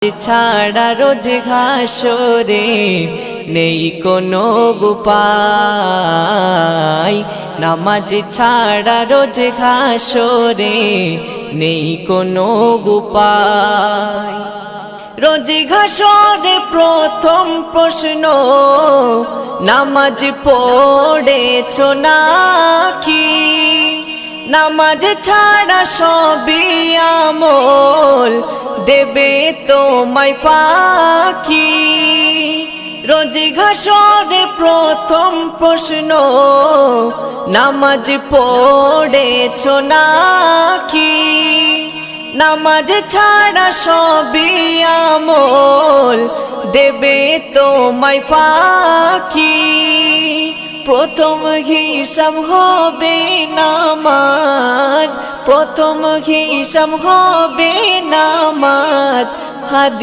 ছাড়া রোজ ঘাসরে নেই কোনো উপায়, নামাজ ছাড়া রোজ ঘাসরে নেই কোনো উপায়। রোজ ঘাসরে প্রথম প্রশ্ন, নামাজ পড়েছো নাকি? নামাজ ছাড়া সবই আমল দেবে তোমায় ফাঁকি। রোজ ঘাসরে প্রথম প্রশ্ন, নামাজ পড়েছো নাকি? নামাজ ছাড়া সবই আমল দেবে তোমায় ফাঁকি। প্রথম হিসাব হবে নামাজ, প্রথম হিসাব হবে নামাজ।